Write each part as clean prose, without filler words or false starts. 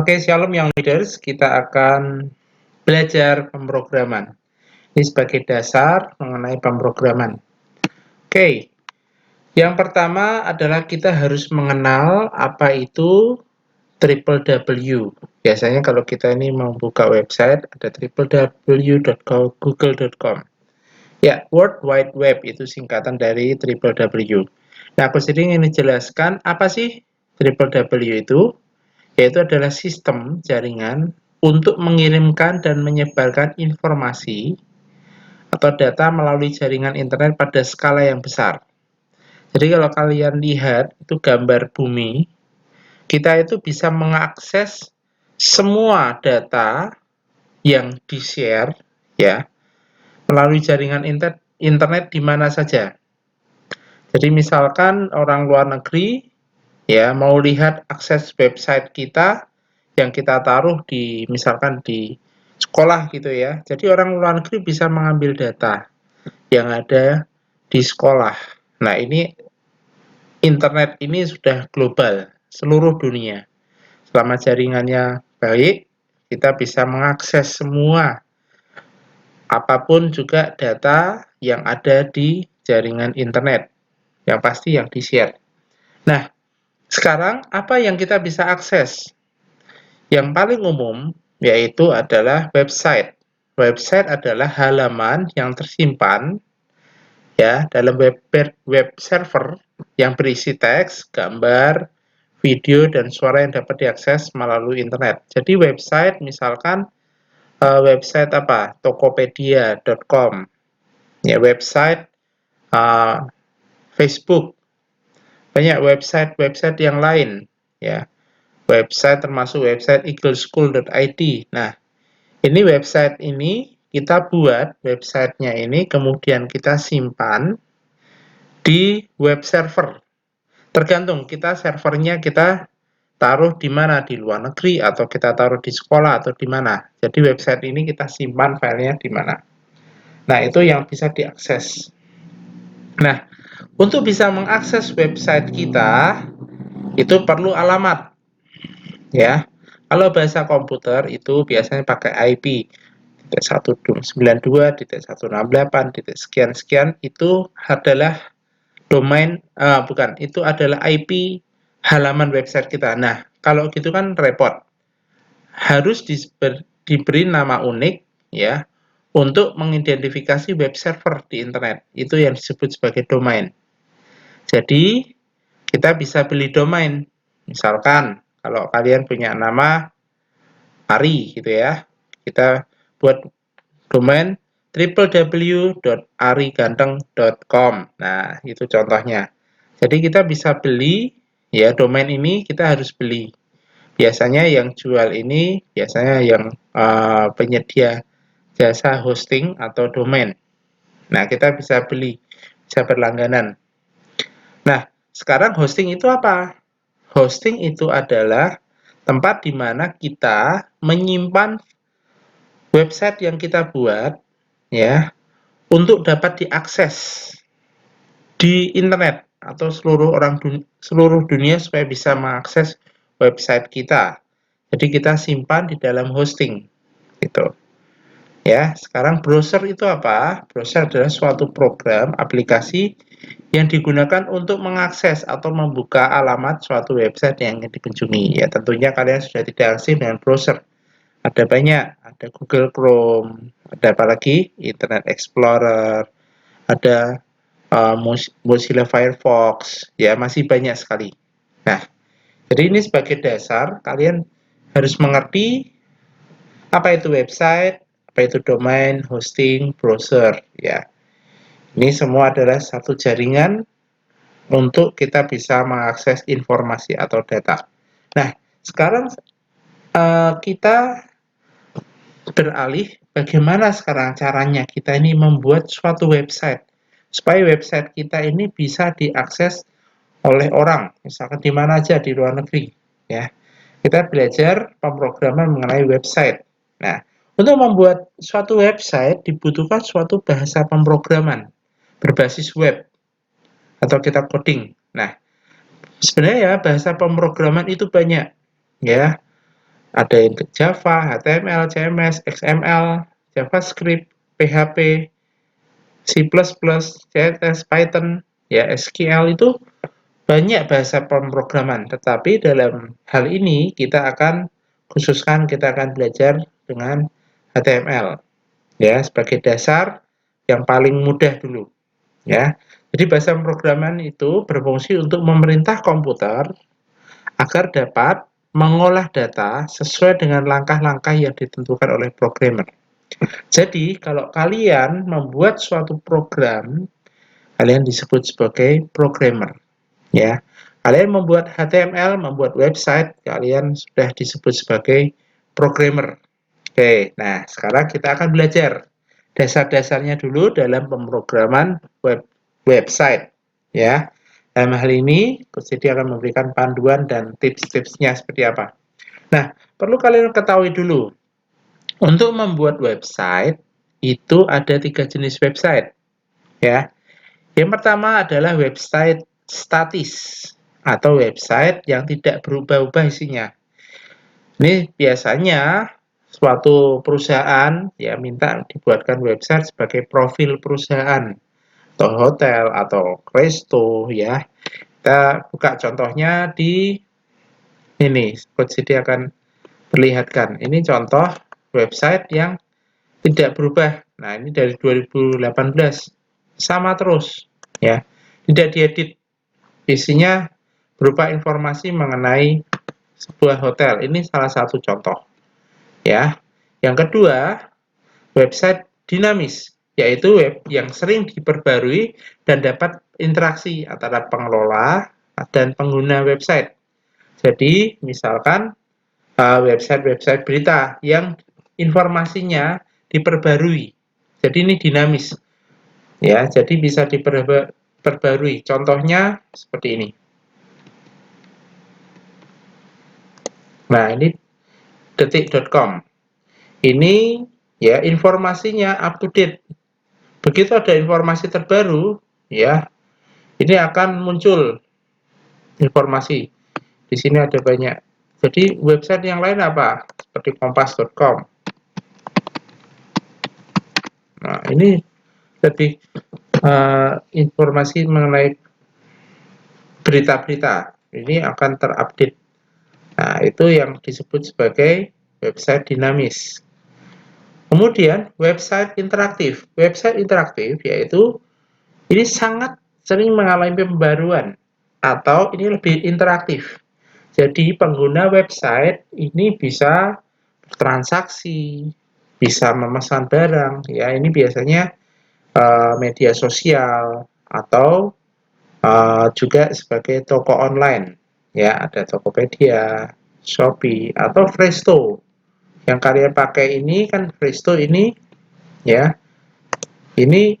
Oke, Shalom Young Leaders, kita akan belajar pemrograman. Ini sebagai dasar mengenai pemrograman. Oke, yang pertama adalah kita harus mengenal apa itu www. Biasanya kalau kita ini membuka website, ada www.google.com. Ya, World Wide Web itu singkatan dari www. Nah, aku sendiri ingin menjelaskan apa sih www itu. Yaitu adalah sistem jaringan untuk mengirimkan dan menyebarkan informasi atau data melalui jaringan internet pada skala yang besar. Jadi kalau kalian lihat itu gambar bumi, kita itu bisa mengakses semua data yang di-share ya melalui jaringan internet di mana saja. Jadi misalkan orang luar negeri ya mau lihat akses website kita yang kita taruh di misalkan di sekolah gitu ya. Jadi orang luar negeri bisa mengambil data yang ada di sekolah. Nah, ini internet ini sudah global, seluruh dunia. Selama jaringannya baik, kita bisa mengakses semua apapun juga data yang ada di jaringan internet. Yang pasti yang di-share. Nah, sekarang apa yang kita bisa akses? Yang paling umum yaitu adalah website. Website adalah halaman yang tersimpan ya dalam web server yang berisi teks, gambar, video, dan suara yang dapat diakses melalui internet. Jadi website misalkan website apa? Tokopedia.com. Ya, website Facebook. Banyak website yang lain ya. Website termasuk website eagleschool.id. Nah, ini website ini kita buat websitenya ini kemudian kita simpan di web server. Tergantung kita servernya kita taruh di mana, di luar negeri atau kita taruh di sekolah atau di mana. Jadi website ini kita simpan filenya di mana. Nah, itu yang bisa diakses. Nah, untuk bisa mengakses website kita itu perlu alamat. Ya, kalau bahasa komputer itu biasanya pakai IP 192.168. Sekian itu adalah domain itu adalah IP halaman website kita. Nah, kalau gitu kan repot. Harus diberi nama unik ya untuk mengidentifikasi web server di internet. Itu yang disebut sebagai domain. Jadi, kita bisa beli domain. Misalkan kalau kalian punya nama Ari gitu ya. Kita buat domain www.ariganteng.com. Nah, itu contohnya. Jadi kita bisa beli ya domain ini kita harus beli. Biasanya yang jual ini biasanya yang penyedia jasa hosting atau domain. Nah, kita bisa beli, bisa berlangganan. Nah, sekarang hosting itu apa? Hosting itu adalah tempat di mana kita menyimpan website yang kita buat ya untuk dapat diakses di internet atau seluruh dunia supaya bisa mengakses website kita. Jadi kita simpan di dalam hosting gitu. Ya, sekarang browser itu apa? Browser adalah suatu program aplikasi yang digunakan untuk mengakses atau membuka alamat suatu website yang ingin dikunjungi. Ya, tentunya kalian sudah tidak asing dengan browser. Ada banyak, ada Google Chrome, ada apa lagi? Internet Explorer, ada Mozilla Firefox, ya masih banyak sekali. Nah, jadi ini sebagai dasar, kalian harus mengerti apa itu website, apa itu domain, hosting, browser, ya. Ini semua adalah satu jaringan untuk kita bisa mengakses informasi atau data. Nah, sekarang kita beralih bagaimana sekarang caranya kita ini membuat suatu website supaya website kita ini bisa diakses oleh orang, misalkan di mana aja di luar negeri ya. Kita belajar pemrograman mengenai website. Nah, untuk membuat suatu website dibutuhkan suatu bahasa pemrograman berbasis web atau kita coding. Nah, sebenarnya ya bahasa pemrograman itu banyak ya. Ada yang ke Java, HTML, CMS, XML, JavaScript, PHP, C++, CSS, Python, ya SQL itu banyak bahasa pemrograman. Tetapi dalam hal ini kita akan khususkan, kita akan belajar dengan HTML ya sebagai dasar yang paling mudah dulu ya. Jadi bahasa pemrograman itu berfungsi untuk memerintah komputer agar dapat mengolah data sesuai dengan langkah-langkah yang ditentukan oleh programmer. Jadi, kalau kalian membuat suatu program, kalian disebut sebagai programmer, ya. Kalian membuat HTML, membuat website, kalian sudah disebut sebagai programmer. Oke, nah sekarang kita akan belajar dasar-dasarnya dulu dalam pemrograman website, ya. Dalam hal ini, Coach Didi akan memberikan panduan dan tips-tipsnya seperti apa. Nah, perlu kalian ketahui dulu, untuk membuat website, itu ada 3 jenis website, ya. Yang pertama adalah website statis, atau website yang tidak berubah-ubah isinya. Ini biasanya suatu perusahaan ya minta dibuatkan website sebagai profil perusahaan, atau hotel, atau resto ya. Kita buka contohnya di ini, Coach Sidi akan perlihatkan. Ini contoh website yang tidak berubah. Nah, ini dari 2018. Sama terus, ya. Tidak diedit. Isinya berupa informasi mengenai sebuah hotel. Ini salah satu contoh, ya. Yang kedua, website dinamis, yaitu web yang sering diperbarui dan dapat interaksi antara pengelola dan pengguna website. Jadi, misalkan website-website berita yang informasinya diperbarui. Jadi ini dinamis. Ya, jadi bisa diperbarui. Contohnya seperti ini. Nah, ini detik.com. Ini ya informasinya up to date. Begitu ada informasi terbaru, ya, ini akan muncul informasi. Di sini ada banyak. Jadi website yang lain apa? Seperti kompas.com. Nah, ini lebih informasi mengenai berita-berita. Ini akan terupdate. Nah, itu yang disebut sebagai website dinamis. Kemudian website interaktif. Website interaktif yaitu ini sangat sering mengalami pembaruan atau ini lebih interaktif. Jadi pengguna website ini bisa transaksi, bisa memesan barang, ya ini biasanya media sosial atau juga sebagai toko online, ya ada Tokopedia, Shopee atau Presto. Yang kalian pakai ini kan Presto ini, ya ini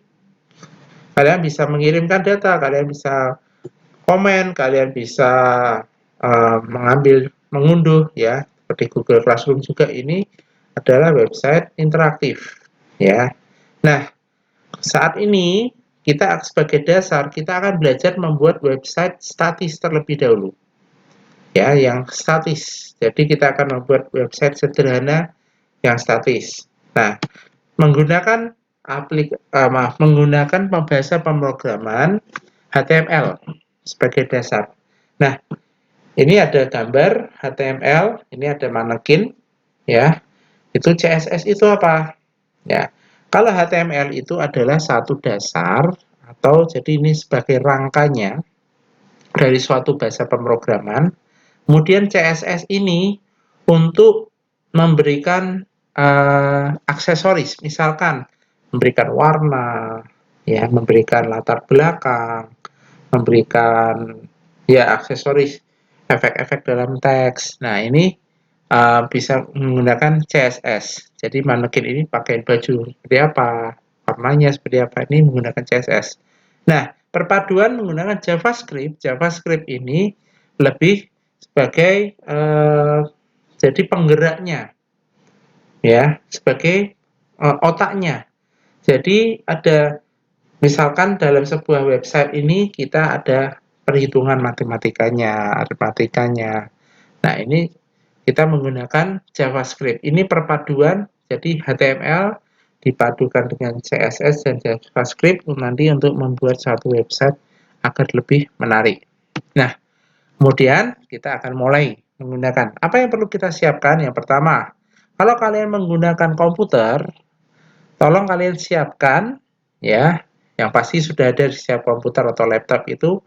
kalian bisa mengirimkan data, kalian bisa komen, kalian bisa mengunduh, ya seperti Google Classroom juga ini adalah website interaktif, ya. Nah, saat ini kita sebagai dasar kita akan belajar membuat website statis terlebih dahulu, ya yang statis. Jadi kita akan membuat website sederhana yang statis. Nah, menggunakan menggunakan bahasa pemrograman HTML sebagai dasar. Nah, ini ada gambar HTML, ini ada manekin, ya. Itu CSS itu apa? Ya, kalau HTML itu adalah satu dasar atau jadi ini sebagai rangkanya dari suatu bahasa pemrograman. Kemudian CSS ini untuk memberikan aksesoris, misalkan memberikan warna, ya, memberikan latar belakang, memberikan ya aksesoris, efek-efek dalam teks. Nah, ini bisa menggunakan CSS. Jadi manekin ini pakai baju seperti apa, warnanya seperti apa, ini menggunakan CSS. Nah, perpaduan menggunakan JavaScript. JavaScript ini lebih sebagai jadi penggeraknya, ya, sebagai otaknya. Jadi ada misalkan dalam sebuah website ini kita ada perhitungan matematikanya, aritmatikanya. Nah, ini kita menggunakan JavaScript. Ini perpaduan, jadi HTML dipadukan dengan CSS dan JavaScript nanti untuk membuat satu website agar lebih menarik. Nah, kemudian kita akan mulai menggunakan. Apa yang perlu kita siapkan? Yang pertama, kalau kalian menggunakan komputer, tolong kalian siapkan ya, yang pasti sudah ada di setiap komputer atau laptop itu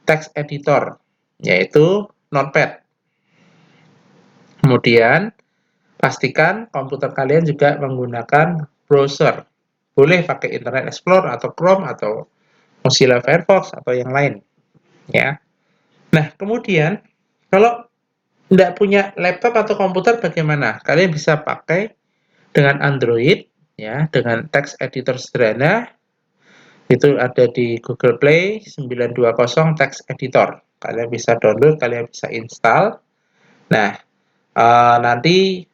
text editor, yaitu Notepad. Kemudian pastikan komputer kalian juga menggunakan browser. Boleh pakai Internet Explorer atau Chrome atau Mozilla Firefox atau yang lain, ya. Nah, kemudian kalau tidak punya laptop atau komputer bagaimana? Kalian bisa pakai dengan Android, ya, dengan text editor sederhana. Itu ada di Google Play 920 Text Editor. Kalian bisa download, kalian bisa install. Nah, nanti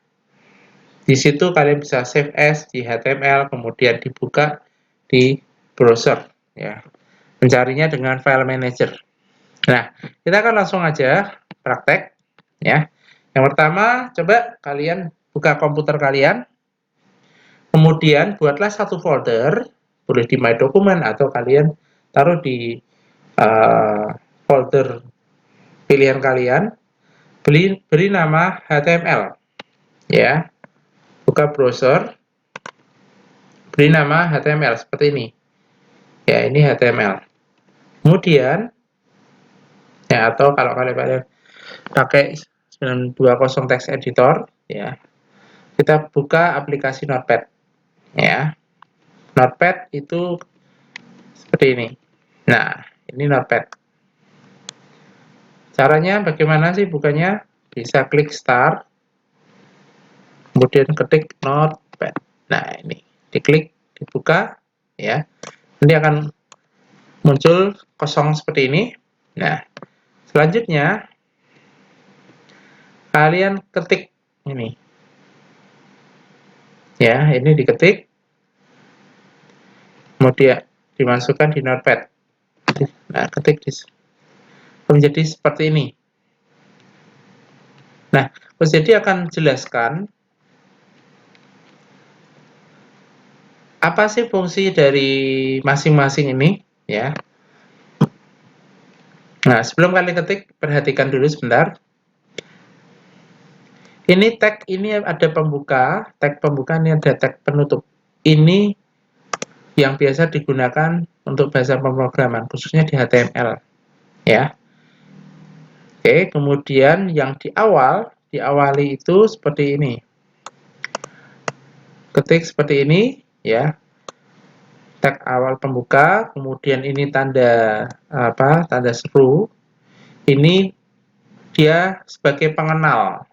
di situ kalian bisa save as di HTML, kemudian dibuka di browser, ya. Mencarinya dengan file manager. Nah, kita akan langsung aja praktek, ya. Yang pertama, coba kalian buka komputer kalian, kemudian buatlah satu folder, boleh di My Document atau kalian taruh di folder pilihan kalian, beri nama HTML, ya. Buka browser, beri nama HTML seperti ini, ya. Ini HTML. Kemudian, ya, atau kalau kalian pakai 920 text editor, ya, kita buka aplikasi Notepad, ya. Notepad itu seperti ini. Nah, ini Notepad. Caranya bagaimana sih bukanya? Bisa klik Start, kemudian ketik Notepad. Nah, ini diklik, dibuka, ya. Nanti akan muncul kosong seperti ini. Nah, selanjutnya kalian ketik ini, ya. Ini diketik, kemudian dimasukkan di Notepad. Nah, ketik menjadi seperti ini. Nah, Coach Dedi akan jelaskan apa sih fungsi dari masing-masing ini, ya. Nah, sebelum kalian ketik, perhatikan dulu sebentar. Ini tag ini ada pembuka, tag pembuka ini ada tag penutup. Ini yang biasa digunakan untuk bahasa pemrograman, khususnya di HTML, ya. Oke, kemudian yang diawali itu seperti ini. Ketik seperti ini, ya. Tag awal pembuka, kemudian ini tanda tanda seru. Ini dia sebagai pengenal.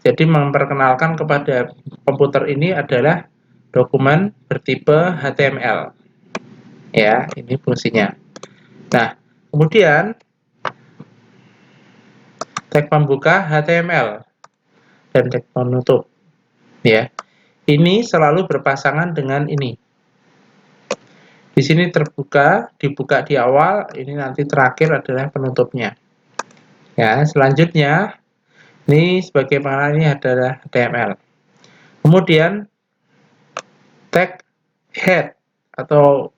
Jadi memperkenalkan kepada komputer ini adalah dokumen bertipe HTML. Ya, ini fungsinya. Nah, kemudian tag pembuka HTML dan tag penutup, ya. Ini selalu berpasangan dengan ini. Di sini terbuka, dibuka di awal, ini nanti terakhir adalah penutupnya. Ya, selanjutnya ini sebagai pengenal ini adalah HTML. Kemudian tag head atau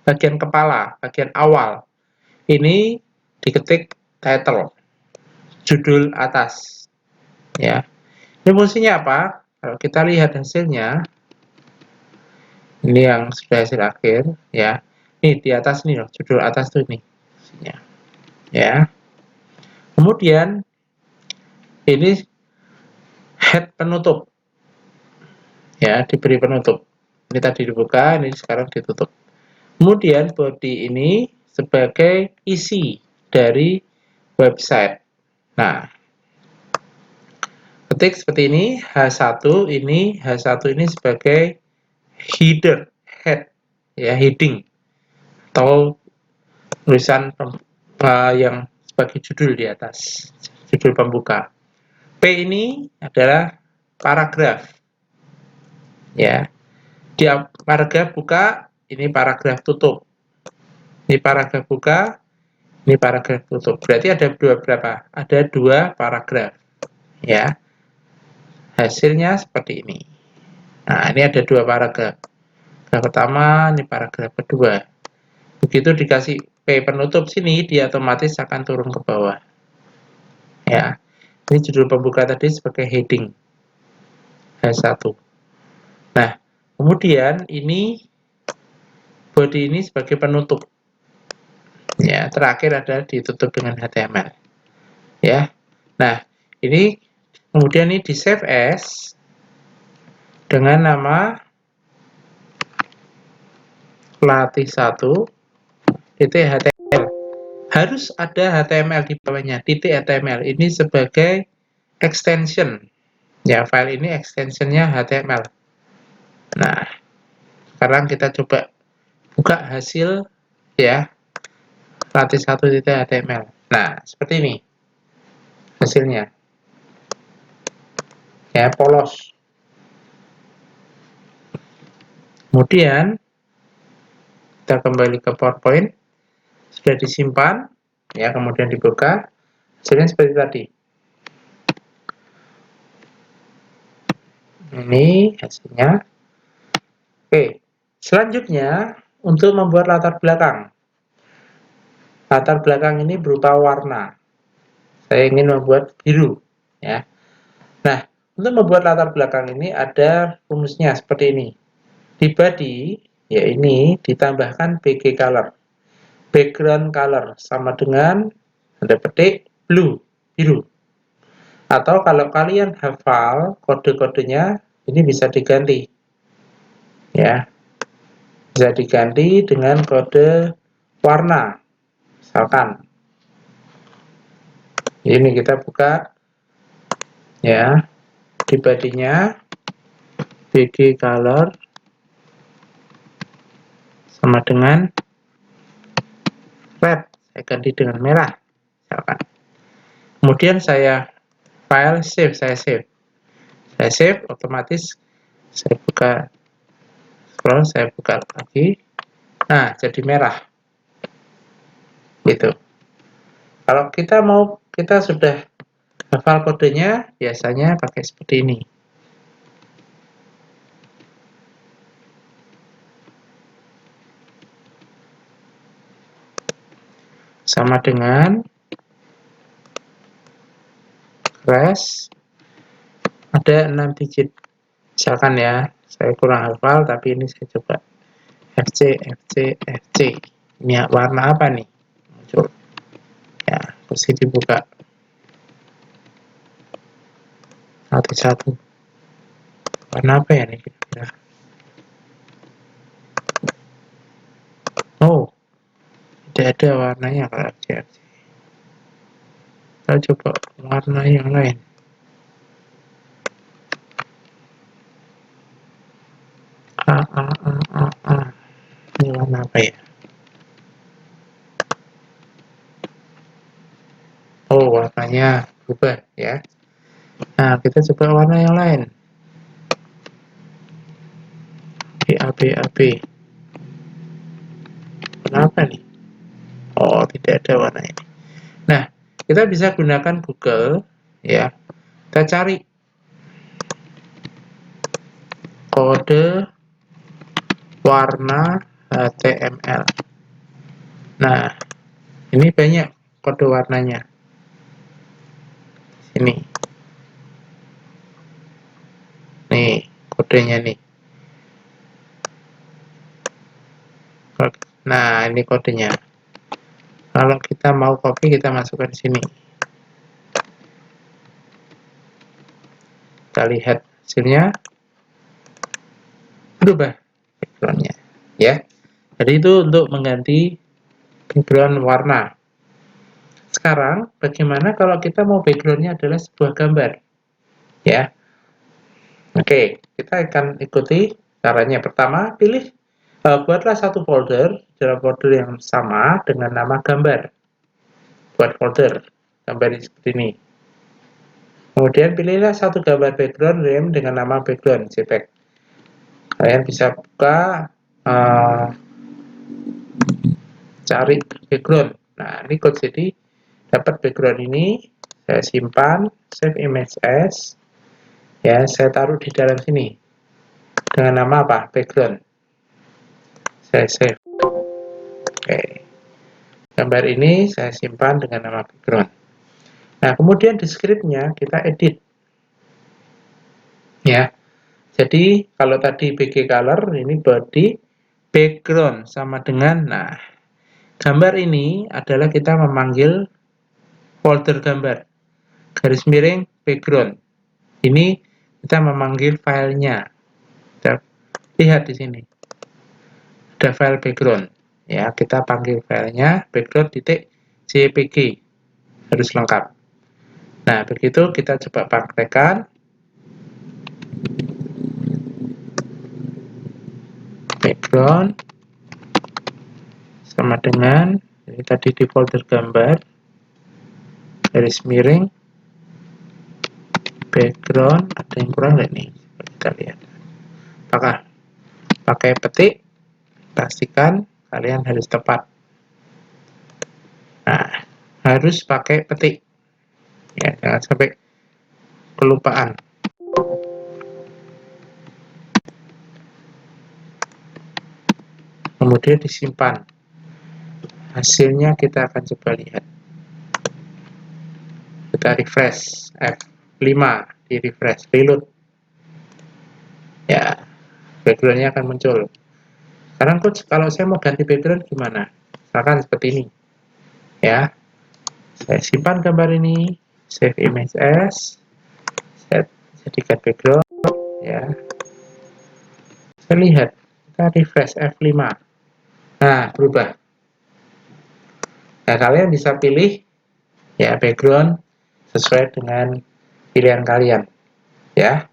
bagian kepala, bagian awal. Ini diketik title, judul atas, ya. Ini fungsinya apa? Kalau kita lihat hasilnya, ini yang sudah hasil akhir, ya. Ini di atas nih loh, judul atas tuh ini, ya. Kemudian ini head penutup, ya, diberi penutup. Ini tadi dibuka, ini sekarang ditutup. Kemudian body ini sebagai isi dari website. Nah, ketik seperti ini, H1 ini sebagai header, head, ya, heading atau tulisan yang sebagai judul di atas, judul pembuka. P ini adalah paragraf, ya. Di paragraf buka, ini paragraf tutup. Ini paragraf buka, ini paragraf tutup. Berarti ada berapa? Ada 2 paragraf, ya. hasilnya seperti ini. Nah, ini ada dua paragraf. Paragraf pertama, ini paragraf kedua. Begitu dikasih P penutup sini, dia otomatis akan turun ke bawah. Ya, ini judul pembuka tadi sebagai heading H1. Nah, kemudian ini body ini sebagai penutup. Ya, terakhir adalah ditutup dengan HTML. Ya, nah ini kemudian ini di save as dengan nama latih1 .html. Harus ada HTML di bawahnya, .html. Ini sebagai extension. Ya, file ini extensionnya HTML. Nah, sekarang kita coba buka hasil ya latih1 .html. Nah, seperti ini hasilnya. Ya, polos. Kemudian kita kembali ke PowerPoint, sudah disimpan, ya, kemudian dibuka, hasilnya seperti tadi. Ini hasilnya. Oke, selanjutnya untuk membuat latar belakang. Latar belakang ini berupa warna. Saya ingin membuat biru, ya. Nah, untuk membuat latar belakang ini ada rumusnya seperti ini. Di body, ya ini ditambahkan BG color. Background color sama dengan ada petik blue, biru. Atau kalau kalian hafal kode-kodenya, ini bisa diganti. Ya. Bisa diganti dengan kode warna. Misalkan ini kita buka ya, di bodinya BG color sama dengan red, saya ganti dengan merah misalkan. Kemudian saya file save, saya save otomatis saya buka scroll, saya buka lagi. Nah, jadi merah gitu. Kalau kita sudah hafal kodenya, biasanya pakai seperti ini. Sama dengan crash ada 6 digit. Misalkan ya, saya kurang hafal tapi ini saya coba FC. Ini warna apa nih? Muncul. Ya, terus dibuka. Satu-satu. Warna apa ya nih kira-kira? Oh, tidak ada warnanya kalau FC. Kita coba warna yang lain. Ini warna apa ya? Oh, warnanya berubah ya. Nah, kita coba warna yang lain. AB. Kenapa nih? Oh, tidak ada warna ini. Nah, kita bisa gunakan Google ya. Kita cari kode warna HTML. Nah, ini banyak kode warnanya. Ini. Nih, kodenya nih. Nah, ini kodenya. Kalau kita mau copy, kita masukkan sini. Kita lihat hasilnya. Berubah background-nya. Ya. Jadi itu untuk mengganti background warna. Sekarang, bagaimana kalau kita mau background-nya adalah sebuah gambar? Ya. Oke, kita akan ikuti caranya. Pertama, buatlah satu folder, dalam folder yang sama dengan nama gambar. Buat folder gambar seperti ini. Kemudian pilihlah satu gambar background RAM dengan nama background JPEG. Kalian bisa buka, cari background. Nah, ini code jadi dapat background ini, saya simpan, save image as. Ya, saya taruh di dalam sini dengan nama apa? Background. Saya save. Oke. Gambar ini saya simpan dengan nama background. Nah, kemudian di script-nya kita edit. Ya. Jadi, kalau tadi BG color, ini body background sama dengan, nah, gambar ini adalah kita memanggil folder gambar, garis miring background. Ini kita memanggil filenya. Kita lihat di sini. Ada file background. Ya, kita panggil filenya background.jpg. Harus lengkap. Nah, begitu kita coba praktekkan. Background sama dengan ini tadi di folder gambar, garis miring background. Ada yang kurang nggak nih? Kita lihat. Apakah pakai petik? Pastikan kalian harus tepat. Nah, harus pakai petik. Ya, jangan sampai kelupaan. Kemudian disimpan. Hasilnya kita akan coba lihat. Kita refresh F5, di refresh, reload. Ya, backgroundnya akan muncul. Sekarang coach, kalau saya mau ganti background gimana? Misalkan seperti ini. Ya, saya simpan gambar ini, save image as, saya jadikan background. Ya, saya lihat, kita refresh F5. Nah, berubah. Nah, kalian bisa pilih ya background sesuai dengan pilihan kalian. Ya,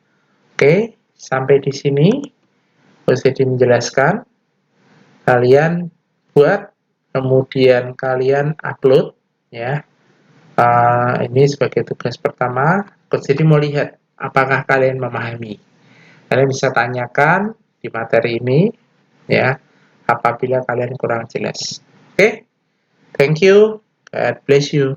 oke, sampai di sini Jadi menjelaskan, kalian buat, kemudian kalian upload, ya. Ini sebagai tugas pertama. Jadi mau lihat apakah kalian memahami. Kalian bisa tanyakan di materi ini, ya, apabila kalian kurang jelas. Oke, thank you, God bless you.